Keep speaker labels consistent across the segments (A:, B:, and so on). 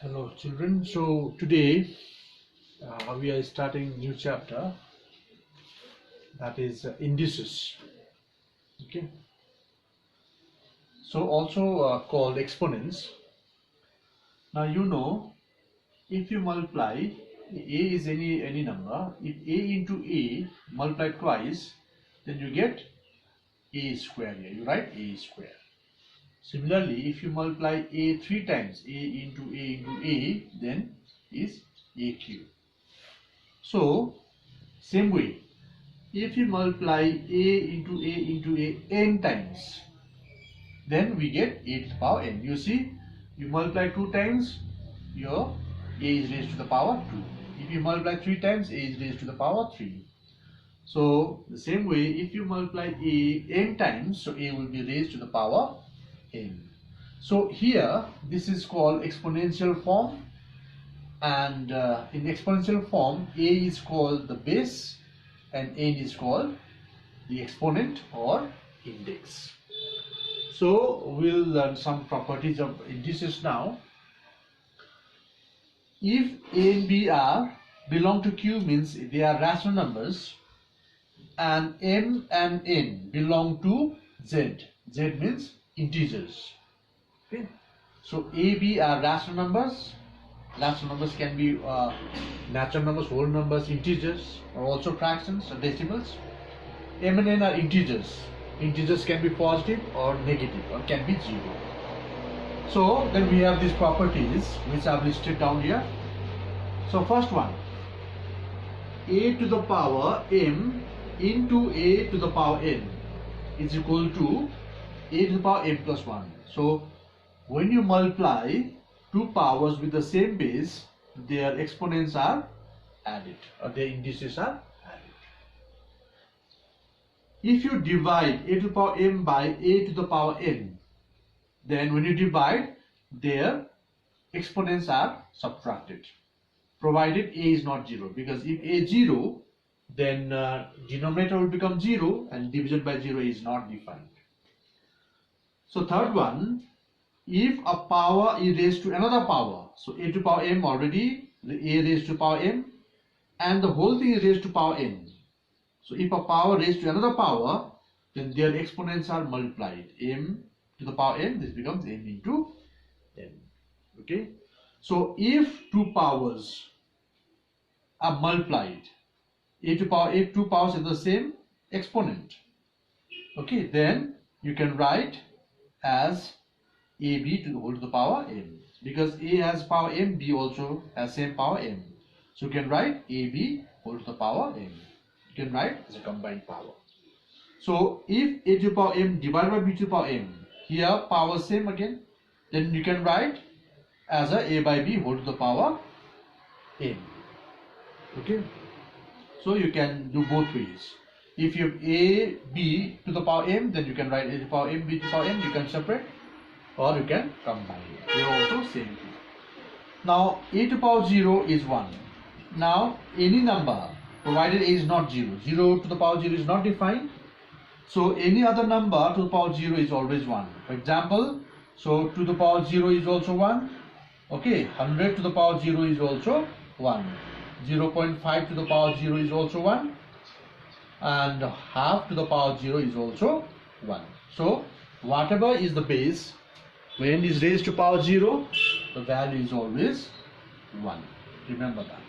A: Hello children, so today we are starting new chapter, that is indices. Okay, so also called exponents. Now you know, if you multiply a is any number, if a into a multiplied twice, then you get a square. Here you write a square. Similarly, if you multiply a 3 times, a into a, then is a cube. So same way, if you multiply a n times, then we get a to the power n. You see, you multiply 2 times, your a is raised to the power 2. If you multiply 3 times, a is raised to the power 3. So the same way, if you multiply a n times, so a will be raised to the power n. So here, this is called exponential form, and in exponential form, a is called the base and n is called the exponent or index. So we'll learn some properties of indices now. If a and b are belong to Q, means they are rational numbers, and m and n belong to Z. Z means integers. Okay. So a, b are rational numbers. Rational numbers can be natural numbers, whole numbers, integers, or also fractions or decimals. M and n are integers. Integers can be positive or negative, or can be zero. So then we have these properties which are listed down here. So first one, a to the power m into a to the power n is equal to a to the power m plus 1. So when you multiply two powers with the same base, their exponents are added, or their indices are added. If you divide a to the power m by a to the power n, then when you divide, their exponents are subtracted, provided a is not 0, because if a is 0, then denominator will become 0 and division by 0 is not defined. So third one, if a power is raised to another power, so a to the power m already, the a raised to power m, and the whole thing is raised to power n. So if a power raised to another power, then their exponents are multiplied. M to the power n, this becomes m into n. Okay. So if two powers are multiplied, a to the power a, two powers in the same exponent. Okay, then you can write as ab to the whole to the power m, because a has power m, b also has same power m. So you can write ab whole to the power m. You can write as a combined power. So if a to the power m divided by b to the power m, here power same again, then you can write as a by b whole to the power m. Okay, so you can do both ways. If you have a b to the power m, then you can write a to the power m, b to the power m. You can separate, or you can combine. They are also same thing. Now a to the power 0 is 1. Now any number, provided a is not 0, 0 to the power 0 is not defined, so any other number to the power 0 is always 1. For example, so to the power 0 is also 1. Okay, 100 to the power 0 is also 1. 0.5 to the power 0 is also 1, and half to the power 0 is also 1. So whatever is the base, when it is raised to power 0, the value is always 1. Remember that.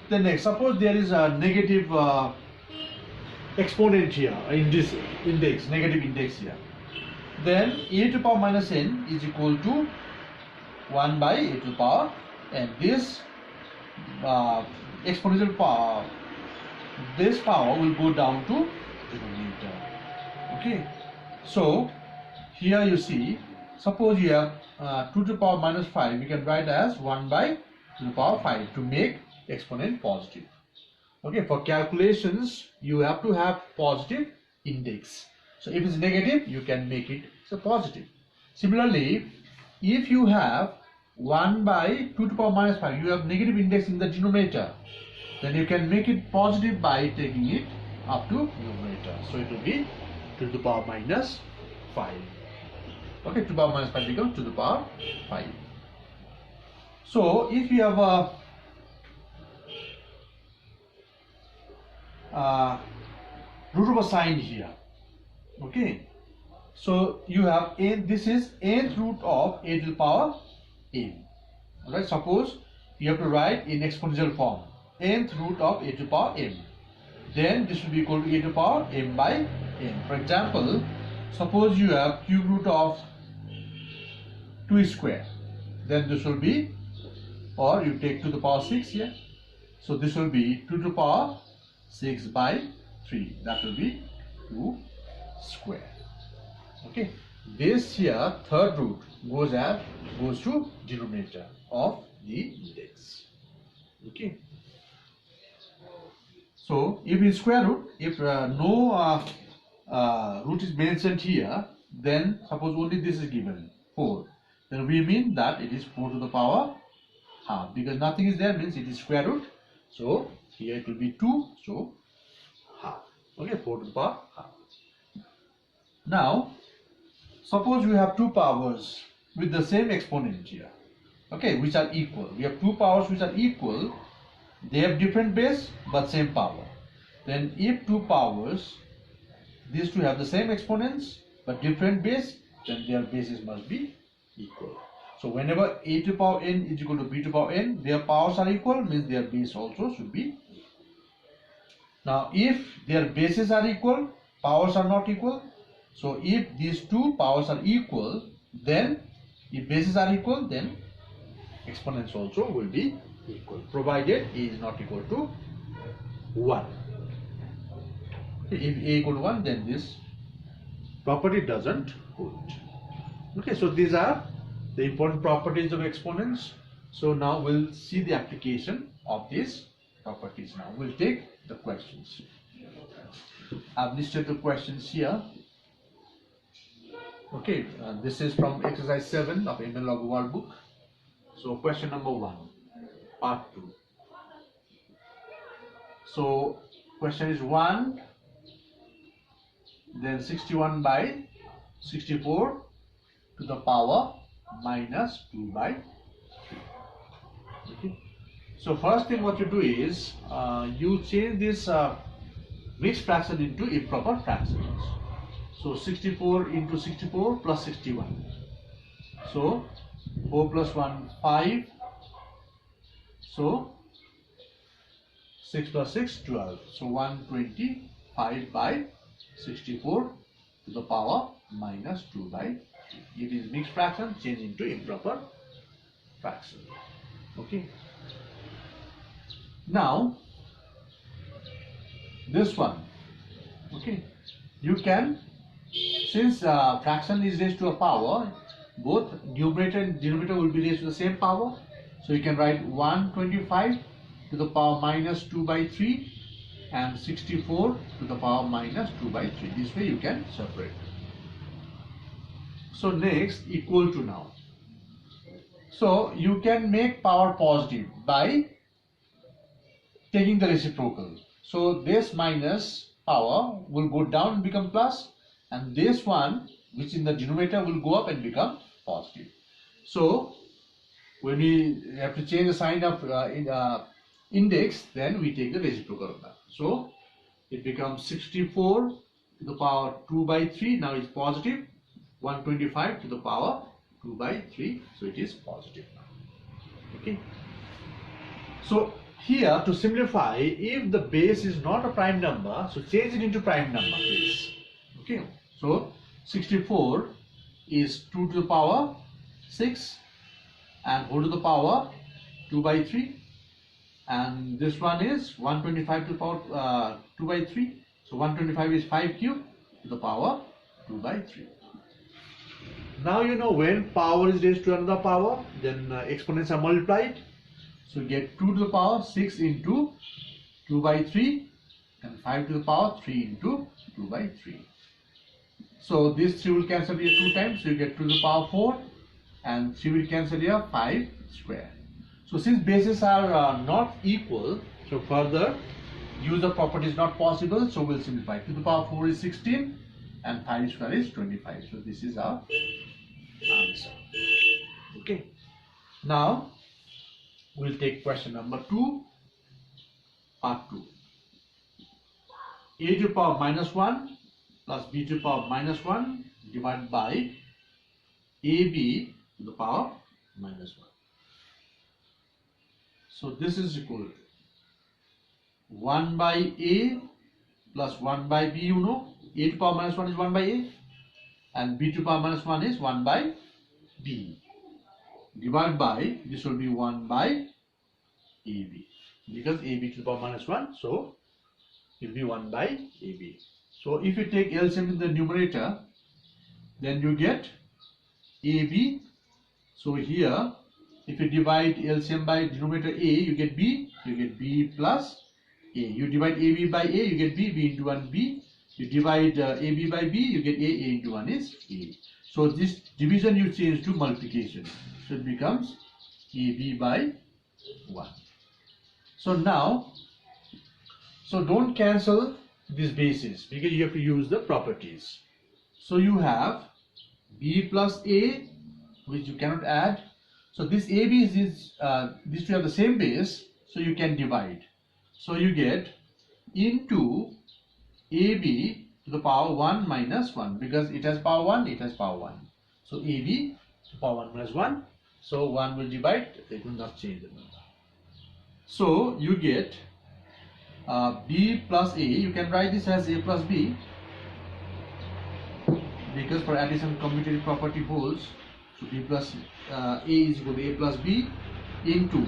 A: Then next, suppose there is a negative exponent here, index, negative index here. Then a to the power minus n is equal to 1 by a to the power n. This exponential power, this power will go down to denominator. Okay, so here you see, suppose you have 2 to the power minus 5, we can write as 1 by 2 to the power 5 to make exponent positive. Okay, for calculations you have to have positive index. So if it's negative, you can make it a positive. Similarly, if you have 1 by 2 to the power minus 5, you have negative index in the denominator, then you can make it positive by taking it up to numerator. So it will be 2 to the power minus 5. Okay, 2 to the power minus 5 becomes 2 to the power 5. So if you have a root of a sign here, okay, so you have n, this is nth root of a to the power n. Alright, suppose you have to write in exponential form nth root of a to the power m, then this will be equal to a to the power m by n. For example, suppose you have cube root of 2 square, then this will be, or you take 2 to the power 6 here, so this will be 2 to the power 6 by 3, that will be 2 square. Okay, this here third root goes to denominator of the index. Okay, so if in square root, if no root is mentioned here, then suppose only this is given 4, then we mean that it is 4 to the power half, because nothing is there means it is square root, so here it will be 2, so half. Okay, 4 to the power half. Now suppose we have two powers with the same exponent here, okay, which are equal. We have two powers which are equal, they have different base but same power. Then if two powers, these two have the same exponents but different base, then their bases must be equal. So whenever a to the power n is equal to b to the power n, their powers are equal, means their base also should be equal. Now if their bases are equal, powers are not equal. So if these two powers are equal, then if bases are equal, then exponents also will be equal, provided a is not equal to 1. If a equal to 1, then this property doesn't hold. Okay, so these are the important properties of exponents. So now we'll see the application of these properties. Now we'll take the questions. I've listed the questions here. Okay, this is from exercise 7 of ML Log workbook. So question number 1, part 2. So question is 1, then 61 by 64 to the power minus 2 by 3. Okay. So first thing what you do is you change this mixed fraction into improper fractions. So 64 into 64 plus 61. So 4 plus 1, 5. So 6 plus 6, 12. So 125 by 64 to the power minus 2 by 3. It is mixed fraction, change into improper fraction. Okay. Now this one. Okay. You can, since fraction is raised to a power, both numerator and denominator will be raised to the same power. So you can write 125 to the power minus 2 by 3 and 64 to the power minus 2 by 3. This way you can separate. So next, equal to now. So you can make power positive by taking the reciprocal. So this minus power will go down and become plus, and this one which in the denominator will go up and become positive. So when we have to change the sign of index, then we take the reciprocal of that. So it becomes 64 to the power 2 by 3, now it's positive. 125 to the power 2 by 3, so it is positive now. Okay. So here, to simplify, if the base is not a prime number, so change it into prime number base. Okay. So 64 is 2 to the power 6 and whole to the power 2 by 3, and this one is 125 to the power 2 by 3. So 125 is 5 cube to the power 2 by 3. Now you know when power is raised to another power, then exponents are multiplied. So you get 2 to the power 6 into 2 by 3 and 5 to the power 3 into 2 by 3. So this 3 will cancel here 2 times, so you get 2 to the power 4 and 3 will cancel here 5 square. So since bases are not equal, so further use of property is not possible, so we'll simplify. 2 to the power 4 is 16 and 5 square is 25. So this is our answer. Okay. Now We'll take question number 2, part 2. A to the power minus 1 plus b to the power minus 1 divided by ab to the power minus 1. So this is equal to 1 by a plus 1 by b, you know. A to the power minus 1 is 1 by a and b to the power minus 1 is 1 by b. Divided by, this will be 1 by ab. Because ab to the power minus 1, so it will be 1 by ab. So if you take LCM in the numerator, then you get ab. So here, if you divide LCM by denominator a, you get b plus a. You divide ab by a, you get b into 1 b. You divide ab by b, you get a into 1 is a. So this division you change to multiplication. So it becomes ab by 1. So now, so don't cancel this basis because you have to use the properties. So you have b plus a, which you cannot add. So this ab is these two have the same base, so you can divide. So you get into ab to the power 1 minus 1, because it has power 1, it has power 1. So ab to the power 1 minus 1. So 1 will divide, it will not change the number. So you get b plus a. You can write this as a plus b, because for addition commutative property holds. So b plus a is equal to a plus b into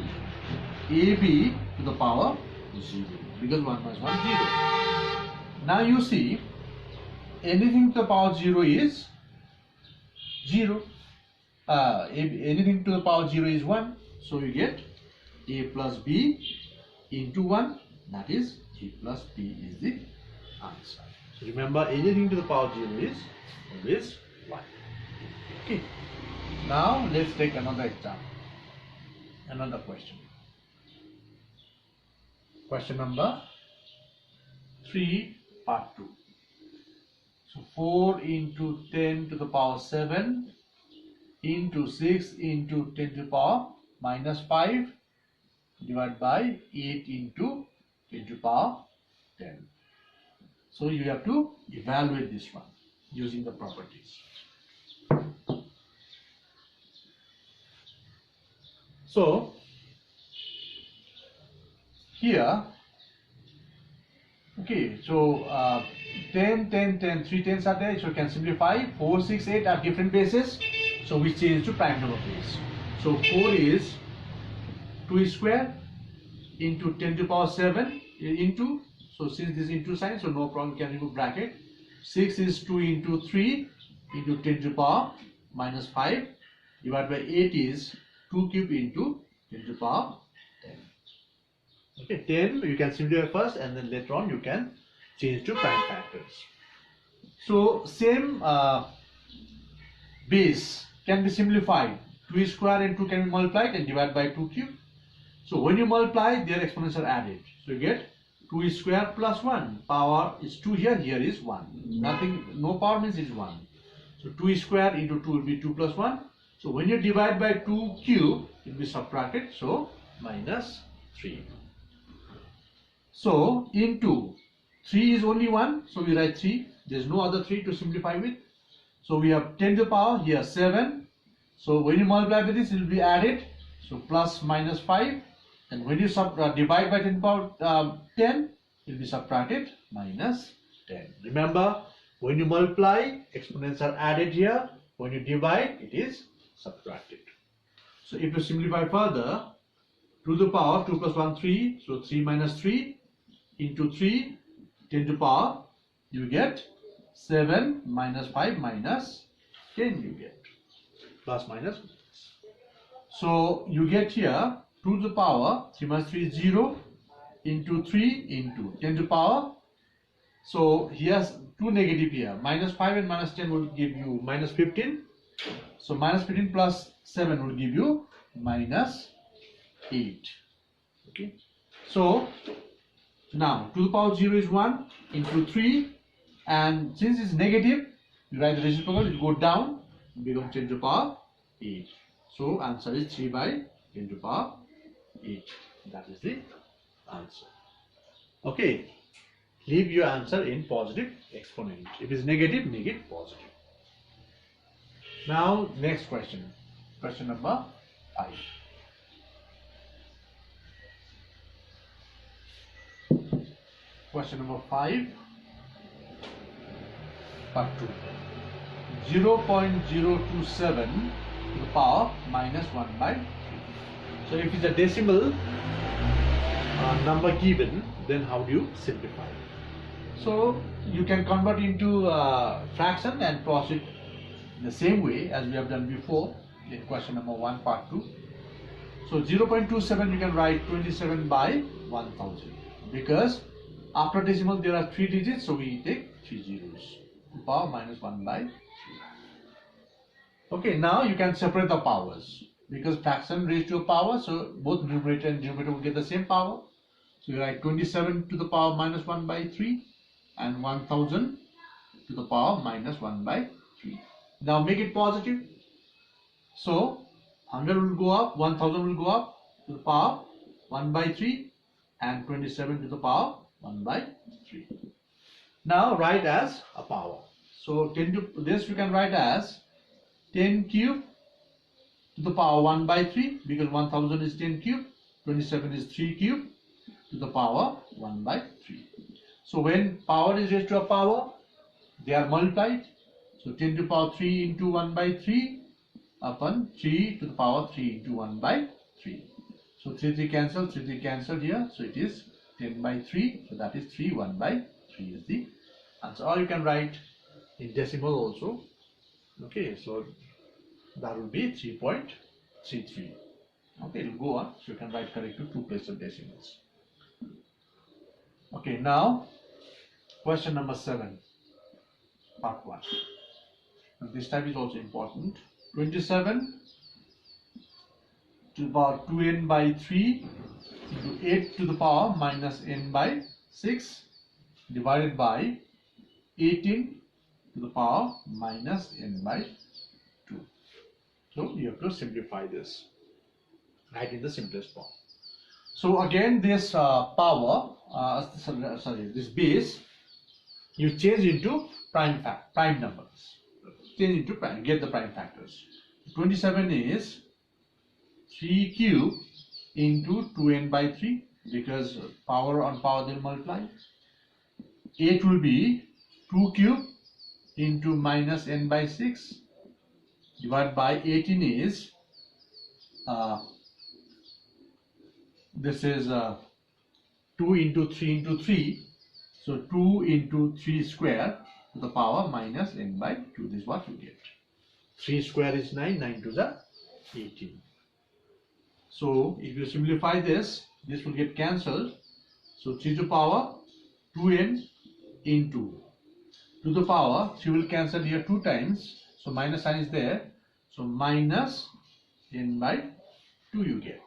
A: ab to the power 0, because 1 minus 1 0. Now you see, anything to the power 0 is 0. Anything to the power 0 is 1. So you get a plus b into 1, that is a plus b is the answer. So remember, anything to the power 0 is always 1. Okay. Now let's take another example, another question. Question number 3, part 2. So 4 into 10 to the power 7 into 6 into 10 to the power minus 5 divided by 8 into 10 to the power 10. So you have to evaluate this one using the properties. So here, okay, so 10, 10, 10, 3 tens are there, so you can simplify. 4, 6, 8 are different bases, so we change to prime number base. So 4 is 2 square into 10 to the power 7 into, so since this is into sign, so no problem, you can remove bracket. 6 is 2 into 3 into 10 to the power minus 5 divided by 8 is 2 cube into 10 to the power 10. Okay, 10 you can simplify first and then later on you can change to prime factors. So same base can be simplified. 2 square and 2 can be multiplied and divided by 2 cube. So when you multiply, their exponents are added. So you get 2 square plus 1. Power is 2 here, here is 1. Nothing, no power means is 1. So 2 square into 2 will be 2 plus 1. So when you divide by 2 cube, it will be subtracted. So minus 3. So into 3 is only 1. So we write 3. There is no other 3 to simplify with. So we have 10 to the power, here 7. So when you multiply with this, it will be added. So plus minus 5. And when you divide by 10 to the power 10, it will be subtracted minus 10. Remember, when you multiply, exponents are added here. When you divide, it is subtracted. So if you simplify further, 2 to the power 2 plus 1 3. So 3 minus 3 into 3, 10 to the power, you get 7 minus 5 minus 10, you get plus minus. So you get here 2 to the power 3 minus 3 is 0 into 3 into 10 to the power. So here's 2 negative here, minus 5 and minus 10 will give you minus 15. So minus 15 plus 7 will give you minus 8. Okay. So now 2 to the power 0 is 1 into 3, and since it's negative, you write the reciprocal, it will go down, become 10 to the power 8. So answer is 3 by 10 to the power 8. That is the answer. Okay, leave your answer in positive exponent. If it is negative, make it positive. Now next question, question number 5. Question number 5, part 2. 0.027 to the power minus 1 by 3. So if it's a decimal number given, then how do you simplify? So you can convert into fraction and proceed in the same way as we have done before in question number 1, part 2. So 0.27 you can write 27 by 1000, because after decimal there are 3 digits, so we take 3 zeros. Power minus 1 by 3. Okay, now you can separate the powers, because fraction raised to a power, so both numerator and denominator will get the same power. So you write 27 to the power minus 1 by 3 and 1000 to the power minus 1 by 3. Now make it positive. So 100 will go up, 1000 will go up to the power 1 by 3 and 27 to the power 1 by 3. Now write as a power. So 10 to this you can write as 10 cube to the power 1 by 3, because 1000 is 10 cube, 27 is 3 cube to the power 1 by 3. So when power is raised to a power, they are multiplied. So 10 to the power 3 into 1 by 3 upon 3 to the power 3 into 1 by 3. So 3 cancel, 3 cancel here. So it is 10 by 3. So that is 3, 1 by 3 is the answer. Or you can write in decimal also. Okay, so that will be 3.33. Okay, it will go on. So you can write correct to 2 places of decimals. Okay, now question number 7, part 1. And this type is also important. 27 to the power 2n by 3 into 8 to the power minus n by 6 divided by 18 to the power minus n by 2. So you have to simplify this, write in the simplest form. So again this this base you change into prime numbers. Change into prime, get the prime factors. 27 is 3 cube into 2n by 3, because power on power they multiply. 8 will be 2 cube into minus n by 6 divided by 18 is this is 2 into 3 into 3, so 2 into 3 square to the power minus n by 2. This is what you get. 3 square is 9, 9 to the 18. So if you simplify this, this will get cancelled. So 3 to the power 2n into 2 to the power 3 will cancel here 2 times. So minus sign is there. So minus n by 2 you get.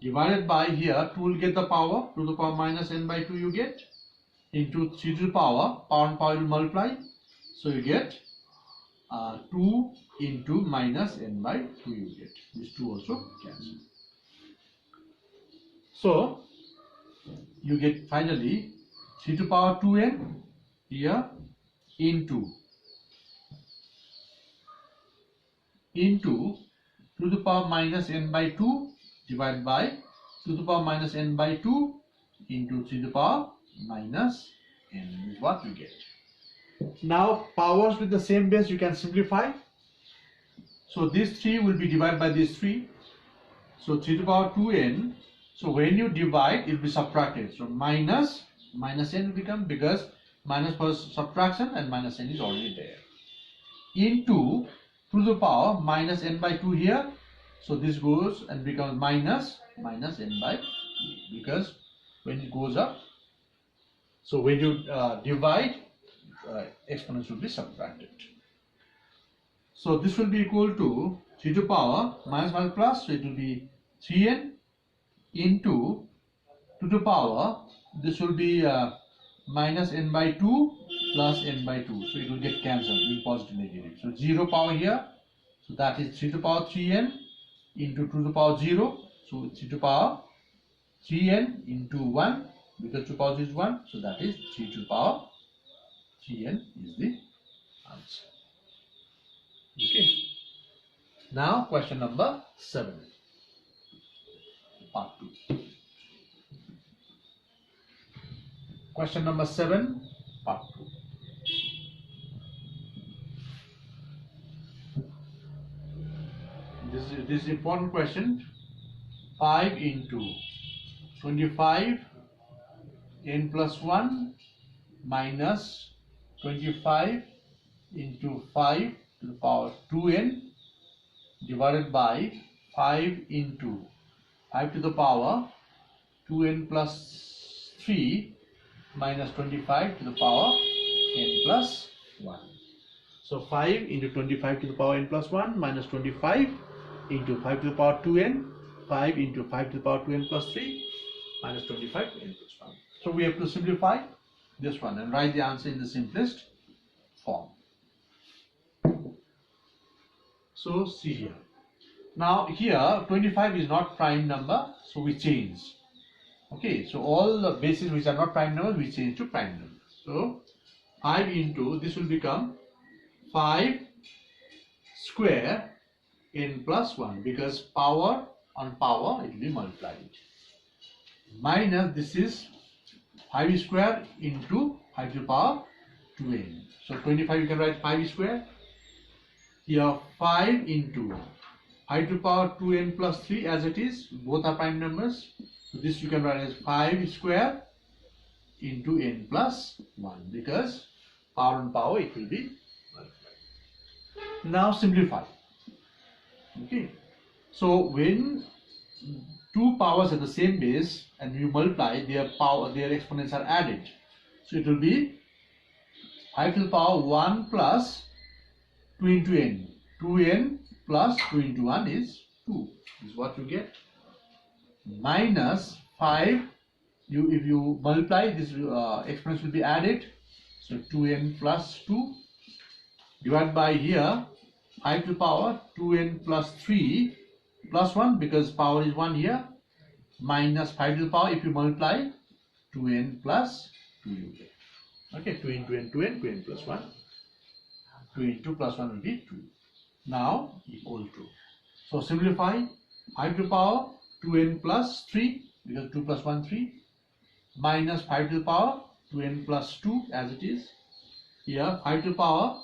A: Divided by here 2 will get the power, 2 to the power minus n by 2 you get, into 3 to the power and power will multiply. So you get 2 into minus n by 2 you get. These 2 also cancel. So you get finally 3 to the power 2n here into 2 to the power minus n by 2 divided by 2 to the power minus n by 2 into 3 to the power minus n is what you get. Now powers with the same base you can simplify. So this 3 will be divided by this 3. So 3 to the power 2n. So when you divide, it will be subtracted. So minus n will become, because minus for subtraction and minus n is already there. Into 2 to the power minus n by 2 here. So this goes and becomes minus n by 2, because when it goes up, so when you divide, exponents will be subtracted. So this will be equal to 3 to the power minus plus, so it will be 3n into 2 to the power, this will be minus n by 2 plus n by 2, so it will get cancelled, being positive negative. So 0 power here, so that is 3 to the power 3n into 2 to the power 0, So 3 to the power 3n into 1, because 2 to the power 0 is 1, so that is 3 to the power 3n is the answer. Okay. Now question number 7, part 2. Question number 7, part 2. This is important question. 5 into 25 n plus 1 minus 25 into 5 to the power 2n divided by 5 into 5 to the power 2n plus 3 minus 25 to the power n plus 1. So 5 into 25 to the power n plus 1 minus 25 into 5 to the power 2n, 5 into 5 to the power 2n plus 3 minus 25 n plus 1. So we have to simplify this one and write the answer in the simplest form. So see here. Now here 25 is not prime number, so we change. Okay, so all the bases which are not prime numbers we change to prime numbers. So 5 into, this will become 5 square n plus 1, because power on power it will be multiplied, minus this is 5 square into 5 to the power 2n. So 25 you can write 5 square. Here 5 into 5 to the power 2n plus 3 as it is, both are prime numbers. So this you can write as 5 square into n plus 1, because power on power it will be multiplied. Now simplify. Okay, so when two powers at the same base and you multiply, their exponents are added. So it will be 5 to the power 1 plus 2 into n. 2n plus 2 into 1 is 2. This is what you get. Minus 5. If you multiply, this exponents will be added. So 2n plus 2 divided by here 5 to the power 2n plus 3 plus 1, because power is 1 here, minus 5 to the power, if you multiply 2n plus 2 you get. Okay, 2 into n, 2n, 2n plus 1. 2 into plus 1 will be 2. Now equal to. So simplify 5 to the power 2n plus 3, because 2 plus 1 3, minus 5 to the power 2n plus 2 as it is. Here 5 to the power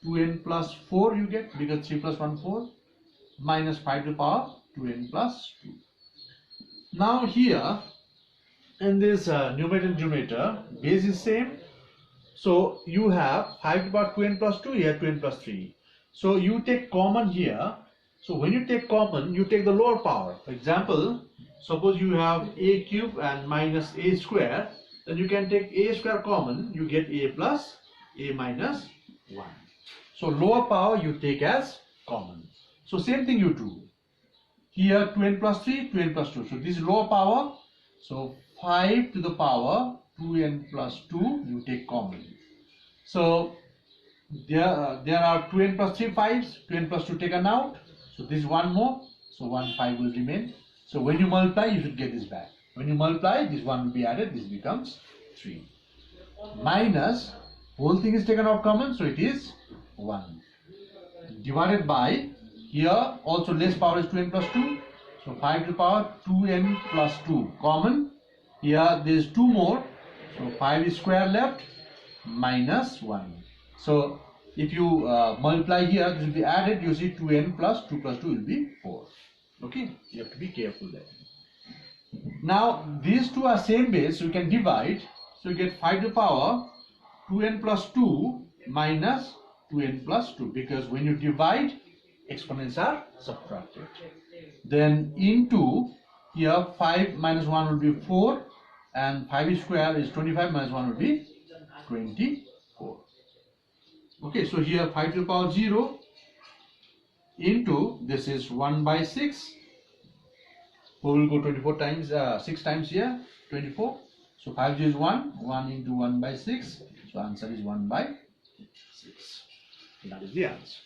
A: 2n plus 4 you get, because 3 plus 1 4, minus 5 to the power 2n plus 2. Now here in this numerator and denominator, base is same. So you have 5 to the power 2n plus 2, here 2n plus 3. So you take common here. So when you take common, you take the lower power. For example, suppose you have a cube and minus a square, then you can take a square common, you get a plus a minus 1. So lower power you take as common. So same thing you do. Here 2n plus 3, 2n plus 2. So this is lower power. So 5 to the power 2n plus 2 you take common. So there are 2n plus 3 5s, 2n plus 2 taken out. So this is one more. So 1 5 will remain. So when you multiply, you should get this back. When you multiply, this 1 will be added. This becomes 3. Minus, whole thing is taken out common, so it is 1. Divided by, here also less power is 2n plus 2. So 5 to the power 2n plus 2 common. Here there is 2 more. So 5 is square left, minus 1. So if you multiply here, this will be added. You see 2n plus 2 plus 2 will be 4. Okay, you have to be careful there. Now these two are same base, so you can divide. So you get 5 to the power 2n plus 2 minus 2n plus 2, because when you divide, exponents are subtracted. Then into, here 5 minus 1 will be 4, and 5 square is 25 minus 1 will be 24. Okay, so here 5 to the power 0 into, this is 1 by 6. 4 will go 24 times, 6 times here, 24. So 5 is 1, 1 into 1 by 6. So answer is 1 by 6. That is the answer.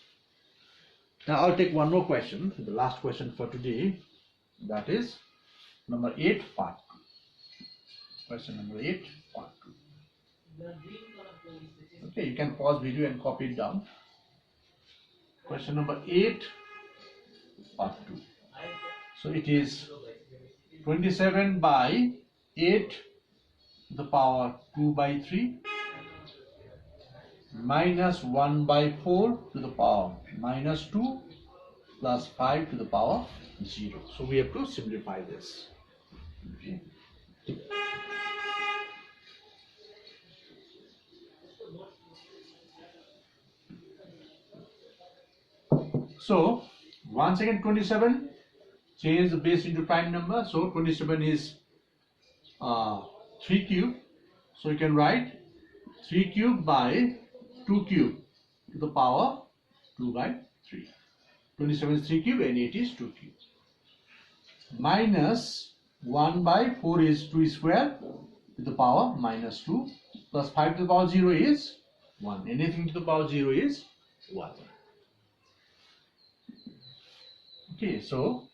A: Now I'll take one more question, the last question for today. That is number 8 part 2. Question number 8 part 2. Okay, you can pause video and copy it down. Question number 8 part 2. So it is 27 by 8 to the power 2 by 3 minus 1 by 4 to the power minus 2 plus 5 to the power 0. So we have to simplify this. Okay. So once again 27, change the base into prime number. So 27 is 3 cube. So you can write 3 cube by 2 cube to the power 2 by 3. 27 is 3 cube and 8 is 2 cube. Minus 1 by 4 is 2 square to the power minus 2 plus 5 to the power 0 is 1. Anything to the power 0 is 1. Okay, so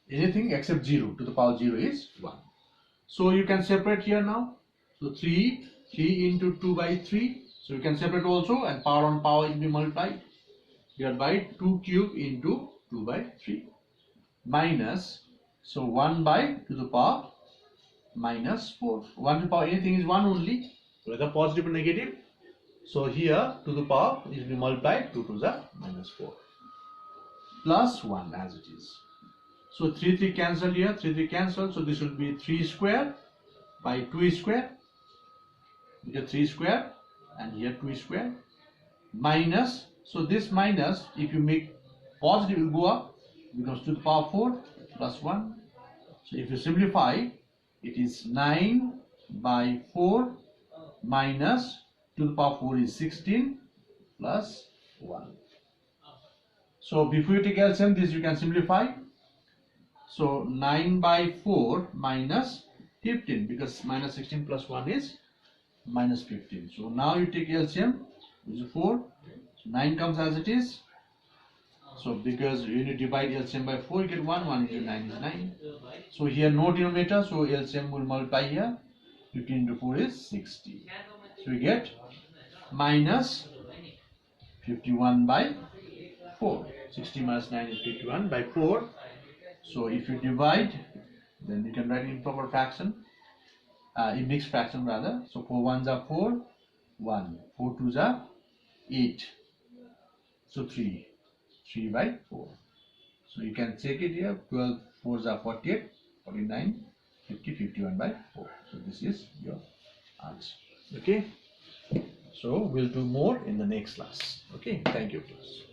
A: anything except 0 to the power 0 is 1. So you can separate here now. So 3 into 2 by 3. So you can separate also, and power on power will be multiplied. Here by 2 cube into 2 by 3. Minus, so 1 by to the power minus 4. 1 to the power anything is 1 only, whether positive or negative. So here to the power is be multiplied, 2 to the minus 4. Plus 1 as it is. So 3 cancel here, 3 cancel. So this will be 3 square by 2 square. You get 3 square and here 2 square. Minus, so this minus, if you make positive, it will go up, becomes to the power 4 plus 1. So if you simplify, it is 9 by 4 minus to the power 4 is 16 plus 1. So before you take LCM, this you can simplify. So 9 by 4 minus 15, because minus 16 plus 1 is minus 15. So now you take LCM, which is 4. So 9 comes as it is. So because when you divide LCM by 4, you get 1. 1 into 9 is 9. So here no denominator, so LCM will multiply here. 15 into 4 is 60. So we get minus 51 by 4. 60 minus 9 is 51 by 4. So if you divide, then you can write in proper fraction, in mixed fraction rather. So 4 ones are 4, 1, 4 twos are 8. So 3 by 4. So you can check it here. 12 fours are 48, 49, 50, 51 by 4. So this is your answer. Okay. So we'll do more in the next class. Okay. Thank you, class.